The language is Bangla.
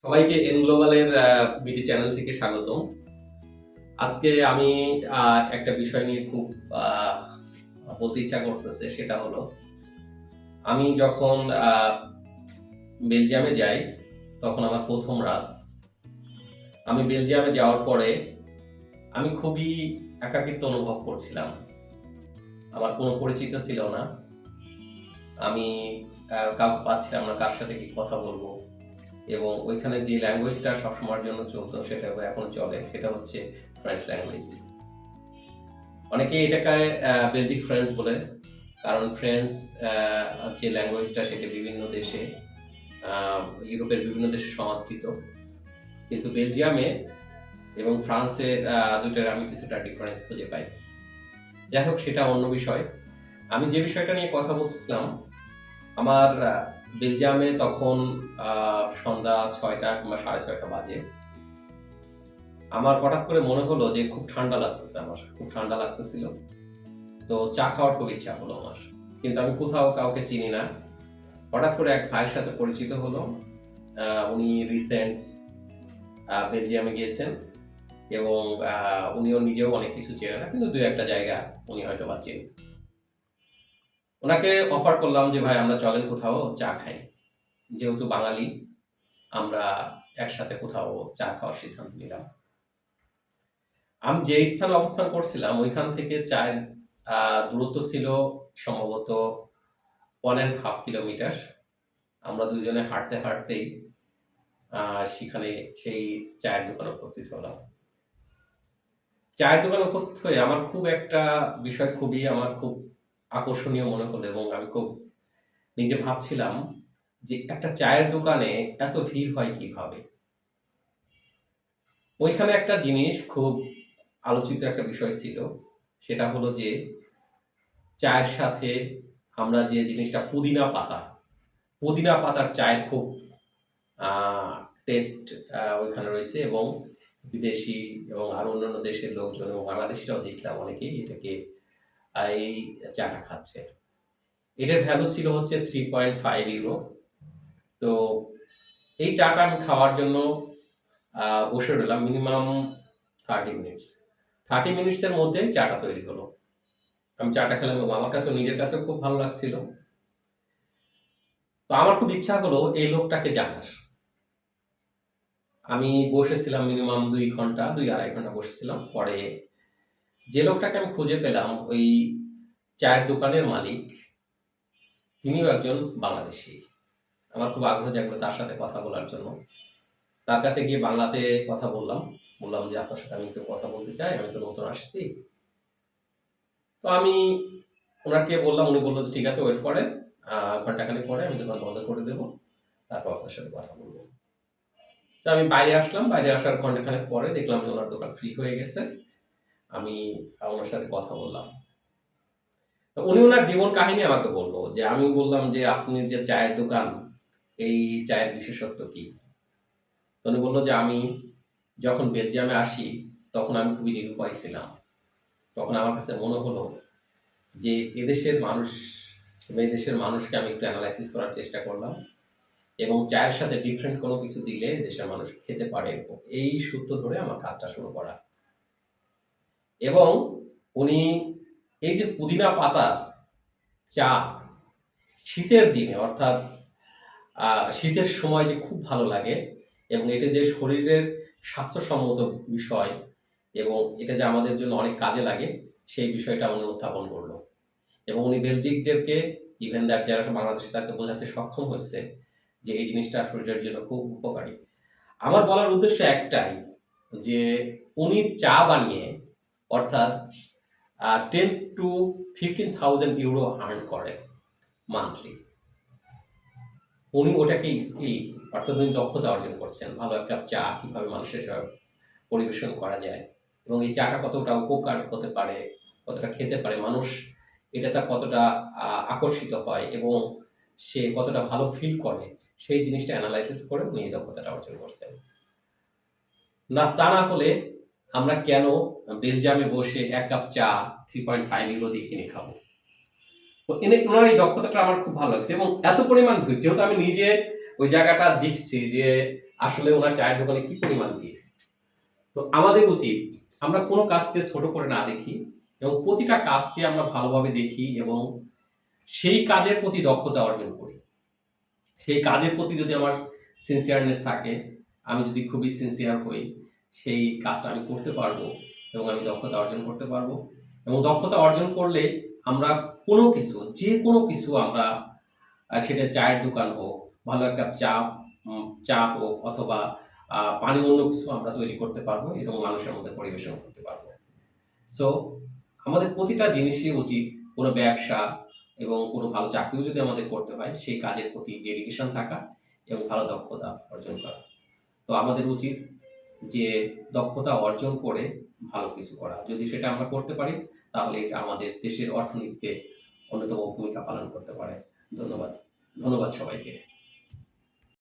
সবাইকে এন গ্লোবালের বিডি চ্যানেল থেকে স্বাগতম। আজকে আমি একটা বিষয় নিয়ে খুব আহ, বলতে ইচ্ছা করতেছে, সেটা হলো আমি যখন বেলজিয়ামে যাই তখন আমার প্রথম রাত। আমি বেলজিয়ামে যাওয়ার পরে আমি খুবই একাকিত্ব অনুভব করছিলাম। আমার কোনো পরিচিত ছিল না। আমি কাউকে পাচ্ছিলাম না কার সাথে কি কথা বলবো, এবং ওইখানে যে ল্যাঙ্গুয়েজটা সবসময়ের জন্য চলতো, সেটা এখন চলে, সেটা হচ্ছে ফ্রেঞ্চ ল্যাঙ্গুয়েজ। অনেকে এটাকে বেলজিক ফ্রেঞ্চ বলে, কারণ ফ্রেঞ্চ যে ল্যাঙ্গুয়েজটা সেটা বিভিন্ন দেশে, ইউরোপের বিভিন্ন দেশে সমাদৃত। কিন্তু বেলজিয়ামে এবং ফ্রান্সে দুইটার আমি কিছুটা ডিফারেন্স খুঁজে পাই। যাই হোক, সেটা অন্য বিষয়। আমি যে বিষয়টা নিয়ে কথা বলছিলাম, আমার বেলজিয়ামে তখন সন্ধ্যা 6টা কিংবা 6:30 বাজে। আমার হঠাৎ করে মনে হলো যে খুব ঠান্ডা লাগতেছে, আমার খুব ঠান্ডা লাগতেছিল। তো চা খাওয়ার খুব ইচ্ছা হলো আমার, কিন্তু আমি কোথাও কাউকে চিনি না। হঠাৎ করে এক ভাইয়ের সাথে পরিচিত হলো। উনি রিসেন্ট বেলজিয়ামে গিয়েছেন, এবং উনিও নিজেও অনেক কিছু চেনে না, কিন্তু দুই একটা জায়গা উনি হয়তো বা চেনেন। ওনাকে অফার করলাম যে ভাই আমরা চলেন কোথাও চা খাই, যেহেতু বাঙালি আমরা একসাথে কোথাও চা খাওয়ার সিদ্ধান্ত নিলাম। আমি যে স্থানে অবস্থান করছিলাম ওইখান থেকে চায়ের দূরত্ব ছিল সম্ভবত 1.5 কিলোমিটার। আমরা দুজনে হাঁটতে হাঁটতেই সেখানে সেই চায়ের দোকানে উপস্থিত হলাম। চায়ের দোকানে উপস্থিত হয়ে আমার খুব একটা বিষয় আমার খুব আকর্ষণীয় মনে হলো, এবং আমি খুব নিজে ভাবছিলাম যে একটা চায়ের দোকানে এত ভিড় হয় কিভাবে। ওইখানে একটা জিনিস খুব আলোচিত একটা বিষয় ছিল, সেটা হলো যে চায়ের সাথে আমরা যে জিনিসটা পুদিনা পাতার চায়ের খুব টেস্ট ওইখানে রয়েছে, এবং বিদেশি এবং আরো অন্যান্য দেশের লোকজন এবং বাংলাদেশিরাও দেখলাম অনেকেই এটাকে এই চাটা খাচ্ছে। এটার ভ্যালু ছিল হচ্ছে 3.5 ইউরো। তো এই চাটা আমি খাওয়ার জন্য বসে রইলাম মিনিমাম 30 মিনিটস। 30 মিনিটসের মধ্যে চাটা তৈরি হলো। আমি চাটা খেলাম এবং আমার কাছে নিজের কাছে খুব ভালো লাগছিল। তো আমার খুব ইচ্ছা হলো এই লোকটাকে জানার। আমি বসেছিলাম মিনিমাম 2 ঘন্টা, 2-2.5 ঘন্টা বসেছিলাম। পরে যে লোকটাকে আমি খুঁজে পেলাম, ওই চায়ের দোকানের মালিক, তিনিও একজন বাংলাদেশী। আমার খুব আগ্রহ জাগলো তার সাথে কথা বলার জন্য। তার কাছে গিয়ে বাংলাতে কথা বললাম। বললাম যে আপনার সাথে আমি একটু কথা বলতে চাই, আমি তো নতুন আসছি। তো আমি ওনাকে বললাম, উনি বললো যে ঠিক আছে, ওয়েট করেন, ঘন্টাখানেক পরে আমি দোকান বন্ধ করে দেবো, তারপর আপনার সাথে কথা বলবো। তো আমি বাইরে আসলাম। বাইরে আসার ঘন্টাখানেক পরে দেখলাম যে ওনার দোকান ফ্রি হয়ে গেছে। আমি ওনার সাথে কথা বললাম। তো উনি ওনার জীবন কাহিনী আমাকে বললো। যে আমি বললাম যে আপনি যে চায়ের দোকান, এই চায়ের বিশেষত্ব কি? তো উনি বললো যে আমি যখন বেলজিয়ামে আসি তখন আমি খুবই নিরুপায় ছিলাম। তখন আমার কাছে মনে হলো যে এদেশের মানুষ এবং এই দেশের মানুষকে আমি একটু অ্যানালাইসিস করার চেষ্টা করলাম, এবং চায়ের সাথে ডিফারেন্ট কোনো কিছু দিলে দেশের মানুষ খেতে পারে, এই সূত্র ধরে আমার কাজটা শুরু করা। এবং উনি এই যে পুদিনা পাতার চা, শীতের দিনে অর্থাৎ শীতের সময় যে খুব ভালো লাগে, এবং এটা যে শরীরের স্বাস্থ্যসম্মত বিষয়, এবং এটা যে আমাদের জন্য অনেক কাজে লাগে, সেই বিষয়টা উনি উত্থাপন করলো। এবং উনি বেলজিকদেরকে, ইভেন দ্যাট যারা বাংলাদেশে, তাকে বোঝাতে সক্ষম হয়েছে যে এই জিনিসটা শরীরের জন্য খুব উপকারী। আমার বলার উদ্দেশ্য একটাই, যে উনি চা বানিয়ে অর্থাৎ 10 to 15,000 ইউরো আর্ন করেন মান্থলি। উনি ওটাকে স্কিল, অর্থাৎ উনি দক্ষতা অর্জন করছেন। ভালো এক কাপ চা কিভাবে মানুষের পরিবেশন করা যায়, এবং এই চাটা কতটা উপকার হতে পারে, কতটা খেতে পারে মানুষ, এটা তার কতটা আকর্ষিত হয়, এবং সে কতটা ভালো ফিল করে, সেই জিনিসটা অ্যানালাইসিস করে উনি এই দক্ষতাটা অর্জন করছেন। না, তা না হলে আমরা কেন বেলজিয়ামে বসে এক কাপ চা 3.5 ইউরো দিয়ে কিনে খাবো? তো ওনার এই দক্ষতাটা আমার খুব ভালো লাগছে, এবং এত পরিমাণ ভিড়, যেহেতু আমি নিজে ওই জায়গাটা দেখছি যে আসলে ওনার চায়ের দোকানে কি পরিমাণ ভিড়। তো আমাদের উচিত আমরা কোনো কাজকে ছোট করে না দেখি এবং প্রতিটা কাজকে আমরা ভালোভাবে দেখি এবং সেই কাজের প্রতি দক্ষতা অর্জন করি। সেই কাজের প্রতি যদি আমার সিনসিয়ারনেস থাকে, আমি যদি খুবই সিনসিয়ার হই, সেই কাজটা আমি করতে পারবো এবং আমি দক্ষতা অর্জন করতে পারবো। এবং দক্ষতা অর্জন করলে আমরা কোনো কিছু, যে কোনো কিছু আমরা সেটা চায়ের দোকান হোক, ভালো এক কাপ চা হোক অথবা পানি অন্য কিছু আমরা তৈরি করতে পারবো এবং মানুষের মধ্যে পরিবেশন করতে পারবো। সো আমাদের প্রতিটা জিনিসই উচিত কোনো ব্যবসা এবং কোনো ভালো চাকরিও যদি আমাদের করতে হয় সেই কাজের প্রতি ডেডিকেশন থাকা এবং ভালো দক্ষতা অর্জন করা। তো আমাদের উচিত যে দক্ষতা অর্জন করে ভালো কিছু করা। যদি সেটা আমরা করতে পারি তাহলে এটা আমাদের দেশের অর্থনীতিতে অন্যতম ভূমিকা পালন করতে পারে। ধন্যবাদ। ধন্যবাদ সবাইকে।